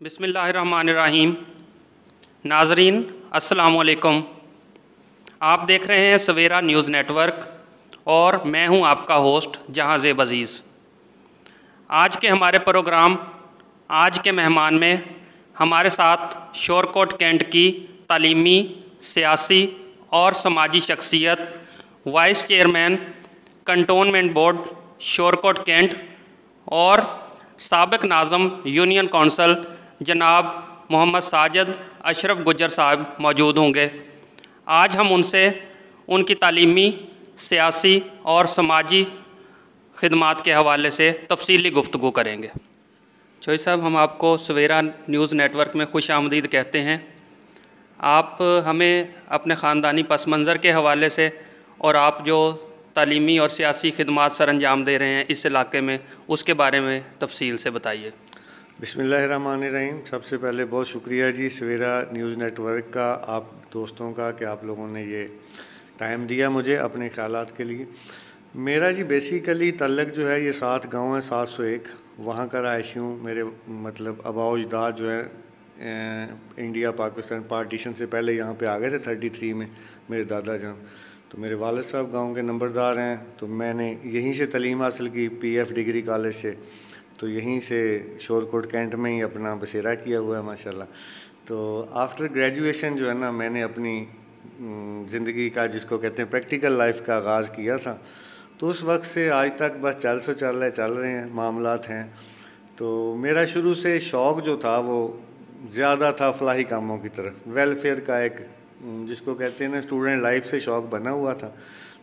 बिस्मिल्लाहिर्रहमानिर्रहीम। नाज़रीन अस्सलाम वालेकुम। आप देख रहे हैं सवेरा न्यूज़ नेटवर्क और मैं हूं आपका होस्ट जहांज़ेब अज़ीज़। आज के हमारे प्रोग्राम आज के मेहमान में हमारे साथ शोरकोट कैंट की तालीमी, सियासी और समाजी शख्सियत, vice chairman cantonment board Shorkot cantt और साबिक नाज़म यूनियन कौंसल जनाब मोहम्मद साजिद अशरफ गुज्जर साहब मौजूद होंगे। आज हम उनसे उनकी तालीमी, सियासी और समाजी खिदमात के हवाले से तफसीली गुफ्तगू करेंगे। चौधरी साहब, हम आपको सवेरा न्यूज़ नेटवर्क में खुश आमदीद कहते हैं। आप हमें अपने ख़ानदानी पस मंज़र के हवाले से और आप जो तालीमी और सियासी खिदमात सर अंजाम दे रहे हैं इस इलाके में, उसके बारे में तफसील से बताइए। बिस्मिल्लाहिर्रहमानिर्रहीम। सबसे पहले बहुत शुक्रिया जी सवेरा न्यूज़ नेटवर्क का, आप दोस्तों का, कि आप लोगों ने ये टाइम दिया मुझे अपने ख़यालात के लिए। मेरा जी बेसिकली तल्लक जो है ये 7 गांव है, 701 वहाँ का रहायशी हूँ। मेरे मतलब आबाओ अजदाद जो है इंडिया पाकिस्तान पार्टीशन से पहले यहाँ पे आ गए थे 33 में मेरे दादा जान। तो मेरे वालिद साहब गांव के नंबरदार हैं, तो मैंने यहीं से तालीम हासिल की PF डिग्री कॉलेज से। तो यहीं से शोरकोट कैंट में ही अपना बसेरा किया हुआ है माशाल्लाह। तो आफ्टर ग्रेजुएशन जो है ना, मैंने अपनी ज़िंदगी का जिसको कहते हैं प्रैक्टिकल लाइफ का आगाज़ किया था। तो उस वक्त से आज तक बस चल रहे हैं, मामलात हैं। तो मेरा शुरू से शौक़ जो था वो ज़्यादा था फलाही कामों की तरफ, वेलफेयर का एक जिसको कहते हैं ना स्टूडेंट लाइफ से शौक़ बना हुआ था।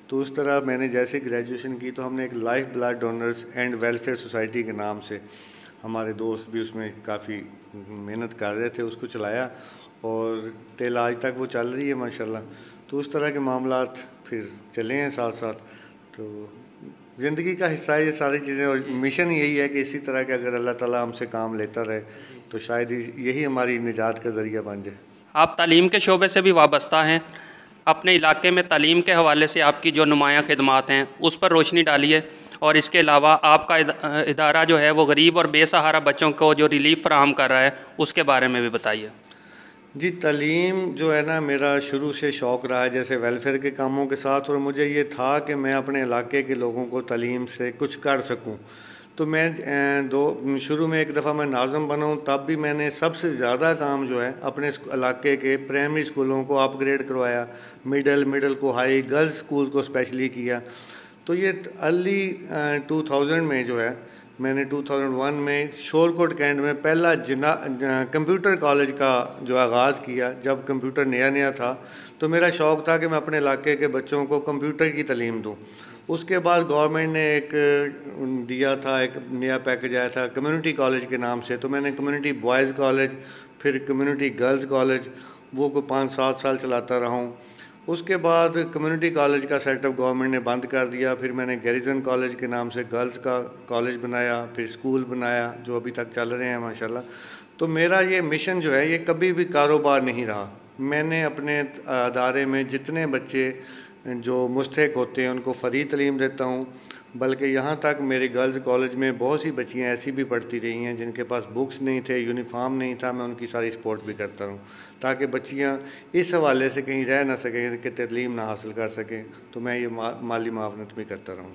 तो उस तरह मैंने जैसे ग्रेजुएशन की तो हमने एक life blood donors and welfare society के नाम से, हमारे दोस्त भी उसमें काफ़ी मेहनत कर रहे थे, उसको चलाया और टिल आज तक वो चल रही है माशाल्लाह। तो उस तरह के मामलात फिर चले हैं साथ साथ। तो ज़िंदगी का हिस्सा है ये सारी चीज़ें, और मिशन यही है कि इसी तरह के अगर अल्लाह ताला हमसे काम लेता रहे तो शायद यही हमारी निजात का ज़रिया बन जाए। आप तालीम के शोबे से भी वाबस्ता हैं। अपने इलाके में तालीम के हवाले से आपकी जो नुमायाँ खिदमात हैं उस पर रोशनी डालिए, और इसके अलावा आपका इदारा जो है वो गरीब और बेसहारा बच्चों को जो रिलीफ फराहम कर रहा है उसके बारे में भी बताइए। जी, तालीम जो है ना मेरा शुरू से शौक़ रहा है, जैसे वेलफेयर के कामों के साथ, और मुझे ये था कि मैं अपने इलाके के लोगों को तालीम से कुछ कर सकूं। तो मैं शुरू में एक दफ़ा मैं नाज़म बना हूँ, तब भी मैंने सबसे ज़्यादा काम जो है अपने इलाके के प्राइमरी स्कूलों को अपग्रेड करवाया, मिडल को हाई, गर्ल्स स्कूल को स्पेशली किया। तो ये अर्ली 2000 में जो है मैंने 2001 में शोरकोट कैंट में पहला कंप्यूटर कॉलेज का जो आगाज़ किया। जब कंप्यूटर नया था तो मेरा शौक़ था कि मैं अपने इलाके के बच्चों को कंप्यूटर की तालीम दूँ। उसके बाद गवर्नमेंट ने एक दिया था, एक नया पैकेज आया था कम्युनिटी कॉलेज के नाम से। तो मैंने कम्युनिटी बॉयज़ कॉलेज, फिर कम्युनिटी गर्ल्स कॉलेज, वो को 5-7 साल चलाता रहा हूँ। उसके बाद कम्युनिटी कॉलेज का सेटअप गवर्नमेंट ने बंद कर दिया। फिर मैंने गैरिजन कॉलेज के नाम से गर्ल्स का कॉलेज बनाया, फिर स्कूल बनाया जो अभी तक चल रहे हैं माशाल्लाह। तो मेरा ये मिशन जो है ये कभी भी कारोबार नहीं रहा। मैंने अपने अदारे में जितने बच्चे जो मुस्तहिक होते हैं उनको फ्री तालीम देता हूँ, बल्कि यहाँ तक मेरे गर्ल्स कॉलेज में बहुत सी बच्चियाँ ऐसी भी पढ़ती रही हैं जिनके पास बुक्स नहीं थे, यूनिफॉर्म नहीं था। मैं उनकी सारी सपोर्ट भी करता हूँ ताकि बच्चियाँ इस हवाले से कहीं रह ना सकें कि तालीम ना हासिल कर सकें। तो मैं ये माली मावनत भी करता रहूँ।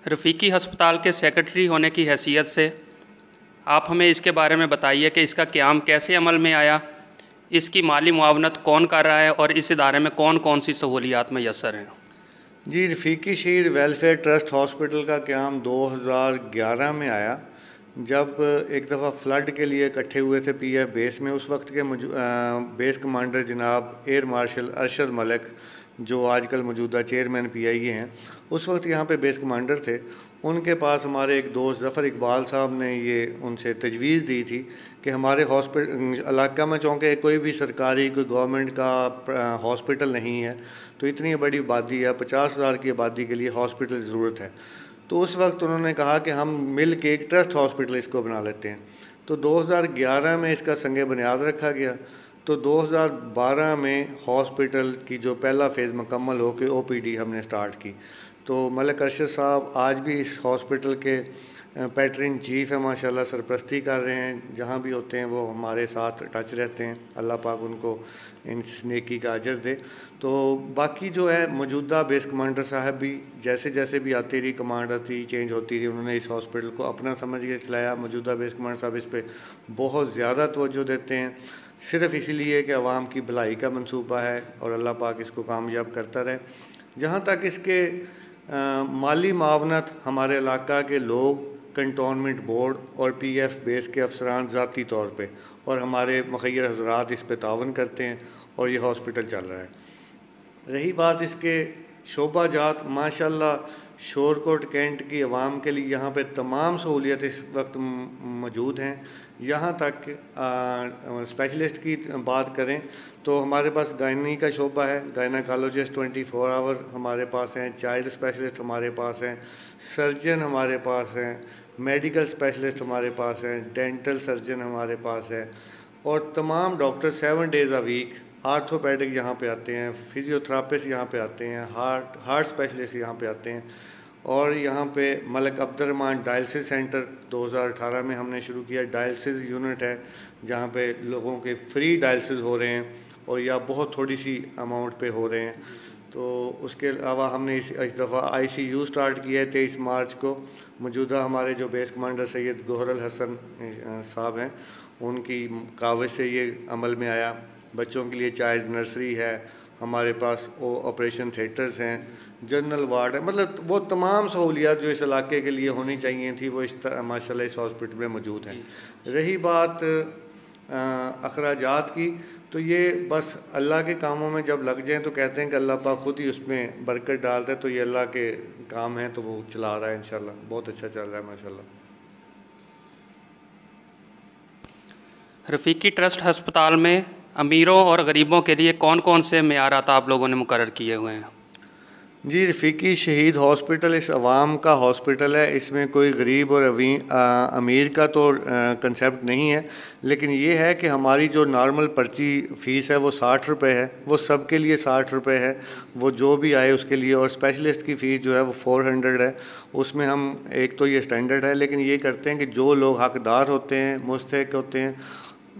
रफ़ीकी हस्पताल के सेक्रेटरी होने की हैसियत से आप हमें इसके बारे में बताइए कि इसका क़याम कैसे अमल में आया, इसकी माली मुआवनत कौन कर रहा है और इस इदारे में कौन कौन सी सहूलियात मैसर हैं। जी, रफ़ीकी शहीद वेलफेयर ट्रस्ट हॉस्पिटल का क़याम 2011 में आया, जब एक दफ़ा फ़्लड के लिए इकट्ठे हुए थे PF बेस में। उस वक्त के बेस कमांडर जनाब एयर मार्शल अरशद मलिक, जो आजकल मौजूदा चेयरमैन PIA हैं, उस वक्त यहाँ पे बेस कमांडर थे। उनके पास हमारे एक दोस्त ज़फ़र इकबाल साहब ने ये उनसे तजवीज़ दी थी कि हमारे हॉस्पिटल इलाका में चूँकि कोई भी सरकारी कोई गवर्नमेंट का हॉस्पिटल नहीं है, तो इतनी बड़ी आबादी है, 50,000 की आबादी के लिए हॉस्पिटल की ज़रूरत है। तो उस वक्त उन्होंने कहा कि हम मिल के एक ट्रस्ट हॉस्पिटल इसको बना लेते हैं। तो 2011 में इसका संग बुनियाद रखा गया। तो 2012 में हॉस्पिटल की जो पहला फ़ेज़ मुकम्मल हो के OPD हमने स्टार्ट की। तो मलिक अरशद साहब आज भी इस हॉस्पिटल के पैट्रन चीफ है, माशाल्लाह सरपरस्ती कर रहे हैं। जहाँ भी होते हैं वो हमारे साथ टच रहते हैं। अल्लाह पाक उनको इस नेकी का अजर दे। तो बाकी जो है मौजूदा बेस कमांडर साहब भी जैसे जैसे भी आती रही, कमांड आती चेंज होती रही, उन्होंने इस हॉस्पिटल को अपना समझ के चलाया। मौजूदा बेस कमांडर साहब इस पर बहुत ज़्यादा तवज्जो देते हैं, सिर्फ़ इसीलिए कि आवाम की भलाई का मंसूबा है और अल्लाह पाक इसको कामयाब करता रहे। जहाँ तक इसके माली मावनत हमारे इलाका के लोग, कंटोनमेंट बोर्ड और पीएफ बेस के अफसरान ज़ाती तौर पे और हमारे मुखय्यर हजरात इस पे तावन करते हैं और ये हॉस्पिटल चल रहा है। रही बात इसके शोबा जात, माशाल्लाह शोरकोट कैंट की आवाम के लिए यहाँ पे तमाम सहूलियत इस वक्त मौजूद हैं। यहाँ तक स्पेशलिस्ट की बात करें तो हमारे पास गायनी का शोबा है, गायनाकोलॉजिस्ट 24 आवर हमारे पास हैं, चाइल्ड स्पेशलिस्ट हमारे पास हैं, सर्जन हमारे पास हैं, मेडिकल स्पेशलिस्ट हमारे पास हैं, डेंटल सर्जन हमारे पास है और तमाम doctor 7 days a week orthopaedic यहाँ पे आते हैं, फिजियोथेरापिस्ट यहाँ पे आते हैं, हार्ट स्पेशलिस्ट यहाँ पे आते हैं। और यहाँ पे मलिक अब्दुर्रहमान डायलिसिस सेंटर 2018 में हमने शुरू किया। डायलिसिस यूनिट है जहाँ पे लोगों के फ्री डायलिसिस हो रहे हैं और या बहुत थोड़ी सी अमाउंट पे हो रहे हैं। तो उसके अलावा हमने इस दफ़ा आईसीयू स्टार्ट किया है 23 मार्च को। मौजूदा हमारे जो बेस कमांडर सैयद गोहर हसन साहब हैं, उनकी कावज़ से ये अमल में आया। बच्चों के लिए चाइल्ड नर्सरी है, हमारे पास ऑपरेशन थिएटर्स हैं, जनरल वार्ड है, मतलब वो तमाम सहूलियात जो इस इलाके के लिए होनी चाहिए थी वो माशाल्लाह इस हॉस्पिटल में मौजूद हैं। रही बात अखराजात की, तो ये बस अल्लाह के कामों में जब लग जाएं तो कहते हैं कि अल्लाह पाक खुद ही उसमें बरकत डालता है। तो ये अल्लाह के काम है तो वो चला रहा है, इंशाल्लाह बहुत अच्छा चल रहा है माशाल्लाह। रफ़ीकी ट्रस्ट अस्पताल में अमीरों और गरीबों के लिए कौन कौन से मेयारात आप लोगों ने मुकर्रर किए हुए हैं? जी, रफ़ीकी शहीद हॉस्पिटल इस अवाम का हॉस्पिटल है। इसमें कोई गरीब और अमीर का तो कंसेप्ट नहीं है, लेकिन ये है कि हमारी जो नॉर्मल पर्ची फ़ीस है वो 60 रुपये है, वो सब के लिए 60 रुपये है, वो जो भी आए उसके लिए। और स्पेशलिस्ट की फ़ीस जो है वो 400 है। उसमें हम एक तो ये स्टैंडर्ड है, लेकिन ये करते हैं कि जो लोग हकदार होते हैं, मुस्तहिक होते हैं,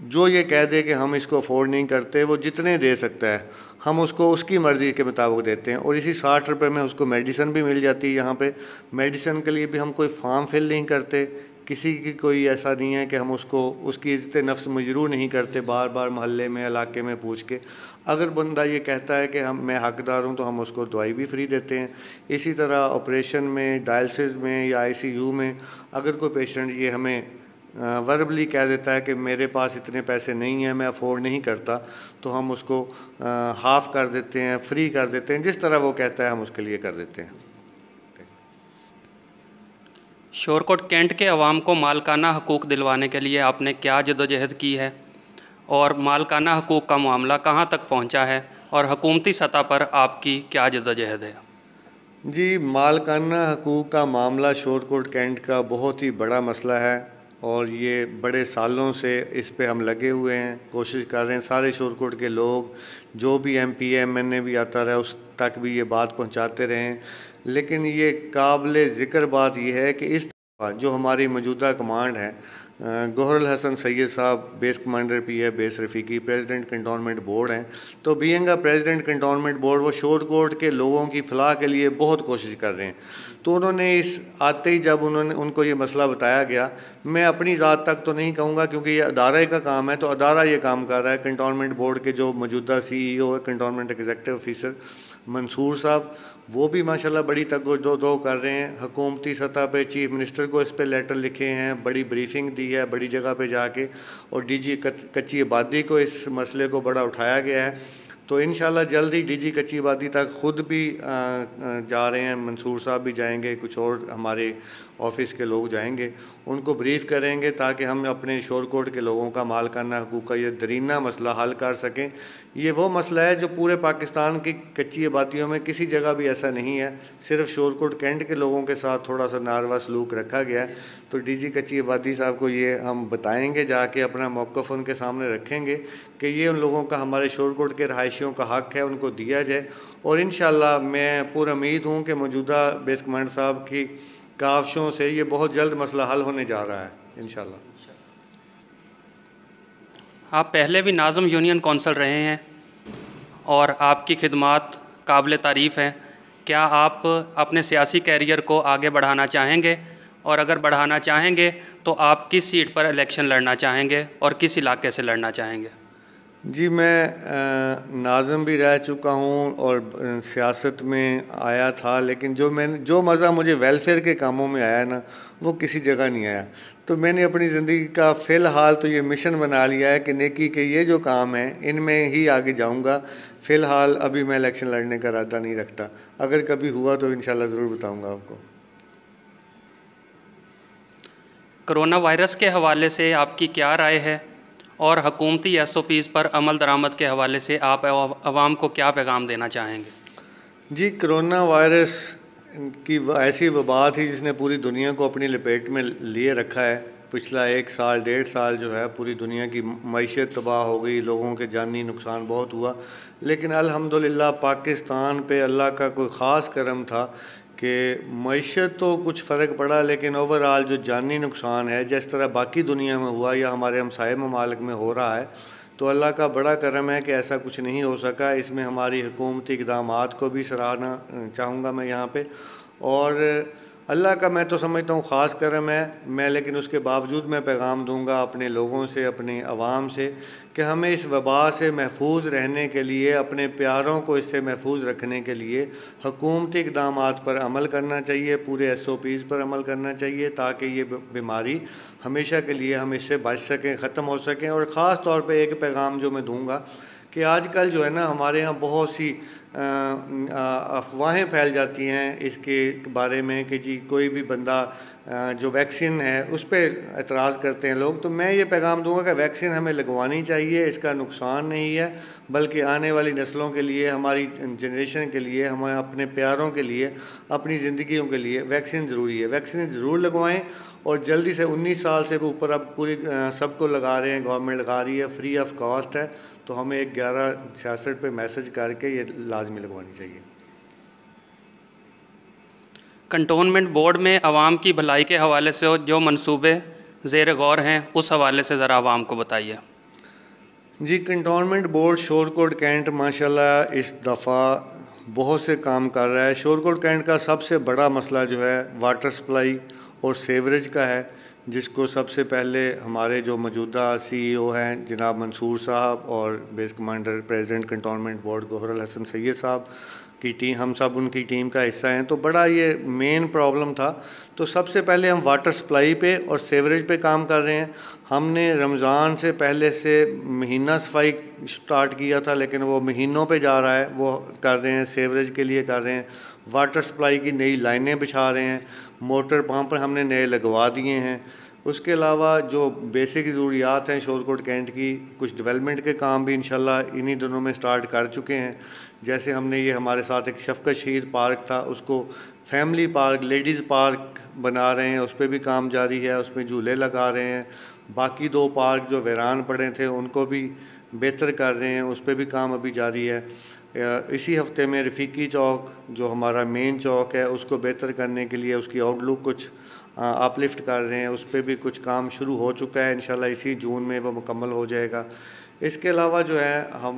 जो ये कह दे कि हम इसको अफोर्ड नहीं करते, वो जितने दे सकता है हम उसको उसकी मर्ज़ी के मुताबिक देते हैं। और इसी 60 रुपये में उसको मेडिसिन भी मिल जाती है। यहाँ पे मेडिसिन के लिए भी हम कोई फॉर्म फिल नहीं करते, किसी की कोई ऐसा नहीं है कि हम उसको उसकी इज़्ज़त नफ्स मजरूह नहीं करते बार बार मोहल्ले में इलाके में पूछ के। अगर बंदा ये कहता है कि मैं हकदार हूँ तो हम उसको दवाई भी फ्री देते हैं। इसी तरह ऑपरेशन में, डायलिसिस में या ICU में अगर कोई पेशेंट ये हमें वर्बली कह देता है कि मेरे पास इतने पैसे नहीं हैं, मैं अफोर्ड नहीं करता, तो हम उसको हाफ़ कर देते हैं, फ्री कर देते हैं, जिस तरह वो कहता है हम उसके लिए कर देते हैं। शोरकोट कैंट के अवाम को मालकाना हकूक़ दिलवाने के लिए आपने क्या जदोजहद की है और मालकाना हकूक़ का मामला कहाँ तक पहुँचा है और हुकूमती सतह पर आपकी क्या जदोजहद है? जी, मालकाना हकूक़ का मामला शोरकोट कैंट का बहुत ही बड़ा मसला है और ये बड़े सालों से इस पे हम लगे हुए हैं, कोशिश कर रहे हैं। सारे शोरकोट के लोग, जो भी MP MNA भी आता रहा उस तक भी ये बात पहुंचाते रहे हैं। लेकिन ये काबिल ज़िक्र बात ये है कि इस दफ़ा जो हमारी मौजूदा कमांड है, गोहर हसन सैयद साहब base commander PF base Rafiqui, president cantonment board हैं। तो being a president cantonment board वो शोरकोट के लोगों की फलाह के लिए बहुत कोशिश कर रहे हैं। तो उन्होंने इस आते ही जब उनको ये मसला बताया गया, मैं अपनी ज़ात तक तो नहीं कहूँगा क्योंकि ये अदारे का काम है, तो अदारा ये काम कर रहा है। कंटोनमेंट बोर्ड के जो मौजूदा CEO है, कंटोनमेंट एग्जीक्यूटिव ऑफिसर मंसूर साहब, वो भी माशाल्लाह बड़ी तगदो कर रहे हैं। हुकूमती सतह पे चीफ मिनिस्टर को इस पे लेटर लिखे हैं, बड़ी ब्रीफिंग दी है बड़ी जगह पे जाके, और DG कच्ची आबादी को इस मसले को बड़ा उठाया गया है। तो इंशाल्लाह जल्द ही DG कच्ची आबादी तक ख़ुद भी जा रहे हैं, मंसूर साहब भी जाएंगे, कुछ और हमारे ऑफिस के लोग जाएंगे, उनको ब्रीफ़ करेंगे ताकि हम अपने शोरकोट के लोगों का मालकाना हकूक़ का ये दरीना मसला हल कर सकें। ये वो मसला है जो पूरे पाकिस्तान की कच्ची आबादियों में किसी जगह भी ऐसा नहीं है, सिर्फ शोरकोट कैंट के लोगों के साथ थोड़ा सा नारवा सलूक रखा गया है। तो DG कच्ची आबादी साहब को ये हम बताएंगे, जाके अपना मौक़िफ़ उनके सामने रखेंगे कि ये उन लोगों का, हमारे शोरकोट के रहायशियों का हक़ है, उनको दिया जाए। और इंशाअल्लाह मैं पूरा उम्मीद हूँ कि मौजूदा बेस कमांडर साहब की काविशों से ये बहुत जल्द मसला हल होने जा रहा है इंशाअल्लाह। आप पहले भी नाज़म यूनियन कौंसल रहे हैं और आपकी खिदमात काबिल तारीफ़ हैं। क्या आप अपने सियासी कैरियर को आगे बढ़ाना चाहेंगे, और अगर बढ़ाना चाहेंगे तो आप किस सीट पर इलेक्शन लड़ना चाहेंगे और किस इलाके से लड़ना चाहेंगे? जी, मैं नाज़िम भी रह चुका हूँ और सियासत में आया था, लेकिन जो मज़ा मुझे वेलफेयर के कामों में आया ना, वो किसी जगह नहीं आया। तो मैंने अपनी ज़िंदगी का फ़िलहाल तो ये मिशन बना लिया है कि नेकी के ये जो काम हैं इनमें ही आगे जाऊँगा। फ़िलहाल अभी मैं इलेक्शन लड़ने का इरादा नहीं रखता। अगर कभी हुआ तो इंशाल्लाह ज़रूर बताऊँगा आपको। कोरोना वायरस के हवाले से आपकी क्या राय है, और हुकूमती SOPs पर अमल दरामद के हवाले से आप आवाम को क्या पैगाम देना चाहेंगे? जी, कोरोना वायरस की ऐसी वबा थी जिसने पूरी दुनिया को अपनी लपेट में लिए रखा है। पिछला 1 साल 1.5 साल जो है पूरी दुनिया की मईशत तबाह हो गई, लोगों के जानी नुकसान बहुत हुआ। लेकिन अल्हम्दुलिल्लाह पाकिस्तान पे अल्लाह का कोई ख़ास करम था कि मईशत तो कुछ फ़र्क पड़ा, लेकिन ओवरऑल जो जानी नुकसान है जिस तरह बाकी दुनिया में हुआ या हमारे हमसाये ममालिक में हो रहा है, तो अल्लाह का बड़ा करम है कि ऐसा कुछ नहीं हो सका। इसमें हमारी हुकूमती इक़दामात को भी सराहना चाहूँगा मैं यहाँ पे, और अल्लाह का मैं तो समझता हूँ ख़ास करम है। मैं लेकिन उसके बावजूद मैं पैगाम दूँगा अपने लोगों से, अपनी आवाम से, कि हमें इस वबा से महफूज रहने के लिए, अपने प्यारों को इससे महफूज रखने के लिए हुकूमती इक़दामात पर अमल करना चाहिए, पूरे SOPs पर अमल करना चाहिए, ताकि ये बीमारी हमेशा के लिए हम इससे बच सकें, ख़त्म हो सकें। और ख़ास तौर पे एक पैगाम जो मैं दूँगा कि आजकल जो है ना हमारे यहाँ बहुत सी अफवाहें फैल जाती हैं इसके बारे में कि जी कोई भी बंदा जो वैक्सीन है उस पर एतराज़ करते हैं लोग। तो मैं ये पैगाम दूंगा कि वैक्सीन हमें लगवानी चाहिए, इसका नुकसान नहीं है, बल्कि आने वाली नस्लों के लिए, हमारी जनरेशन के लिए, हमारे अपने प्यारों के लिए, अपनी ज़िंदगियों के लिए वैक्सीन ज़रूरी है। वैक्सीन ज़रूर लगवाएं, और जल्दी से 19 साल से ऊपर अब पूरी सबको लगा रहे हैं, गवर्नमेंट लगा रही है, फ्री ऑफ कॉस्ट है। तो हमें 1166 पे मैसेज करके ये लाजमी लगवानी चाहिए। कंटोनमेंट बोर्ड में आवाम की भलाई के हवाले से जो मंसूबे ज़ेर गौर हैं उस हवाले से ज़रा आवाम को बताइए। जी, कंटोनमेंट बोर्ड शोरकोट कैंट माशाल्लाह इस दफ़ा बहुत से काम कर रहा है। शोरकोट कैंट का सबसे बड़ा मसला जो है वाटर सप्लाई और सीवरेज का है, जिसको सबसे पहले हमारे जो मौजूदा CEO हैं जनाब मंसूर साहब और base commander president cantonment board Gauhar Al Hasan Syed साहब की टीम, हम सब उनकी टीम का हिस्सा हैं। तो बड़ा ये मेन प्रॉब्लम था। तो सबसे पहले हम वाटर सप्लाई पे और सीवरेज पे काम कर रहे हैं। हमने रमज़ान से पहले से महीना सफाई स्टार्ट किया था, लेकिन वो महीनों पे जा रहा है, वो कर रहे हैं, सीवरेज के लिए कर रहे हैं, वाटर सप्लाई की नई लाइनें बिछा रहे हैं, मोटर पंप हमने नए लगवा दिए हैं। उसके अलावा जो बेसिक ज़रूरियात हैं शोरकोट कैंट की, कुछ डेवलपमेंट के काम भी इंशाल्लाह इन्हीं दिनों में स्टार्ट कर चुके हैं। जैसे हमने ये हमारे साथ एक शफकत शहीद पार्क था, उसको फैमिली पार्क, लेडीज़ पार्क बना रहे हैं, उस पर भी काम जारी है, उसमें झूले लगा रहे हैं। बाकी 2 पार्क जो वीरान पड़े थे उनको भी बेहतर कर रहे हैं, उस पर भी काम अभी जारी है। इसी हफ्ते में रफ़ीकी चौक जो हमारा मेन चौक है उसको बेहतर करने के लिए उसकी आउटलुक कुछ अपलिफ्ट कर रहे हैं, उस पर भी कुछ काम शुरू हो चुका है। इंशाल्लाह इसी जून में वो मुकम्मल हो जाएगा। इसके अलावा जो है हम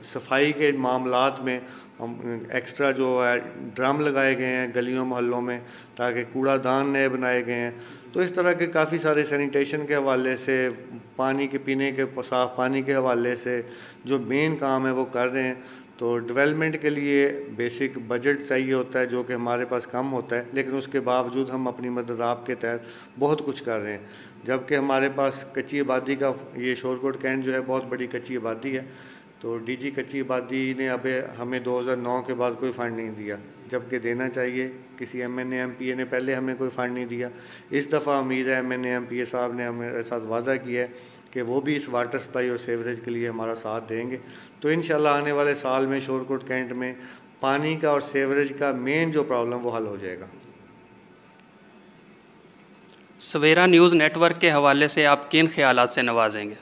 सफाई के मामलात में हम एक्स्ट्रा जो है ड्रम लगाए गए हैं गलियों मोहल्लों में, ताकि कूड़ादान नए बनाए गए हैं। तो इस तरह के काफ़ी सारे सैनिटेशन के हवाले से, पानी के पीने के साफ़ पानी के हवाले से जो मेन काम है वो कर रहे हैं। तो डेवलपमेंट के लिए बेसिक बजट चाहिए होता है जो कि हमारे पास कम होता है, लेकिन उसके बावजूद हम अपनी मदद आपके तहत बहुत कुछ कर रहे हैं। जबकि हमारे पास कच्ची आबादी का, ये शोरकोट कैंट जो है बहुत बड़ी कच्ची आबादी है, तो DG कच्ची आबादी ने अभी हमें 2009 के बाद कोई फ़ंड नहीं दिया, जबकि देना चाहिए। किसी MNA MPA ने पहले हमें कोई फ़ंड नहीं दिया। इस दफ़ा उम्मीद है MNA MPA साहब ने हमारे साथ वादा किया है कि वो भी इस वाटर सप्लाई और सीवरेज के लिए हमारा साथ देंगे। तो इंशाल्लाह आने वाले साल में शोरकोट कैंट में पानी का और सीवरेज का मेन जो प्रॉब्लम वो हल हो जाएगा। सवेरा न्यूज़ नेटवर्क के हवाले से आप किन ख्यालात से नवाजेंगे?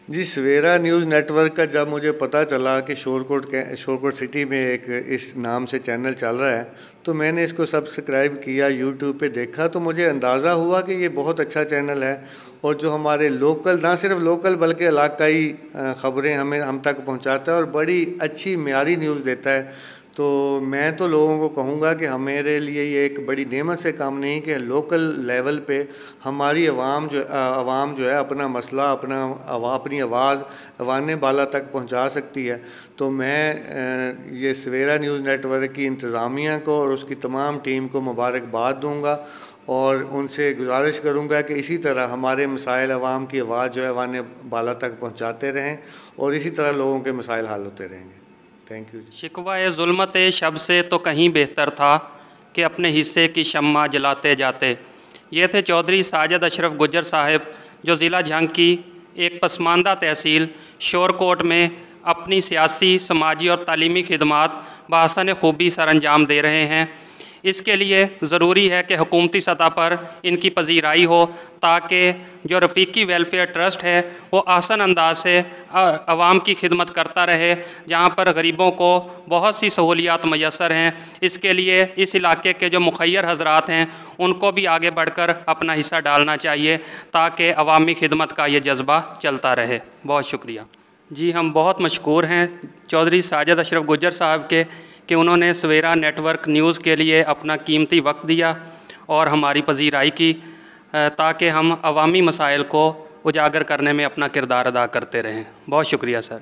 जी, सवेरा न्यूज़ नेटवर्क का जब मुझे पता चला कि शोरकोट सिटी में एक इस नाम से चैनल चल रहा है, तो मैंने इसको सब्सक्राइब किया, यूट्यूब पे देखा, तो मुझे अंदाज़ा हुआ कि ये बहुत अच्छा चैनल है और जो हमारे लोकल, ना सिर्फ लोकल बल्कि इलाकाई ख़बरें हम तक पहुंचाता है और बड़ी अच्छी मियारी न्यूज़ देता है। तो मैं तो लोगों को कहूँगा कि मेरे लिए ये एक बड़ी नेमत से काम नहीं कि लोकल लेवल पे हमारी आवाम जो है अपना मसला, अपनी आवाज़ अवाने बाला तक पहुँचा सकती है। तो मैं ये सवेरा न्यूज़ नेटवर्क की इंतज़ामिया को और उसकी तमाम टीम को मुबारकबाद दूँगा और उनसे गुजारिश करूँगा कि इसी तरह हमारे मसाइल अवाम की आवाज़ जो है अवाने बाला तक पहुँचाते रहें और इसी तरह लोगों के मसाइल हल होते रहेंगे। Thank you. शिकवा ज़ुल्मत शब से तो कहीं बेहतर था कि अपने हिस्से की शम्मा जलाते जाते। ये थे चौधरी साजिद अशरफ गुज्जर साहब, जो ज़िला झंग की एक पसमानदा तहसील शोरकोट में अपनी सियासी, समाजी और तालीमी खिदमात बहसन खूबी सर अंजाम दे रहे हैं। इसके लिए ज़रूरी है कि हुकूमती सतह पर इनकी पजीराई हो, ताकि जो रफ़ीकी वेलफेयर ट्रस्ट है वो आसान अंदाज से आवाम की खिदमत करता रहे, जहाँ पर गरीबों को बहुत सी सहूलियात मैसर हैं। इसके लिए इस इलाके के जो मुखय्यर हजरात हैं उनको भी आगे बढ़कर अपना हिस्सा डालना चाहिए, ताकि अवामी खिदमत का ये जज्बा चलता रहे। बहुत शुक्रिया जी। हम बहुत मशकूर हैं चौधरी साजिद अशरफ गुज्जर साहब के कि उन्होंने सवेरा नेटवर्क न्यूज़ के लिए अपना कीमती वक्त दिया और हमारी पजीराई की, ताकि हम अवामी मसाइल को उजागर करने में अपना किरदार अदा करते रहें। बहुत शुक्रिया सर।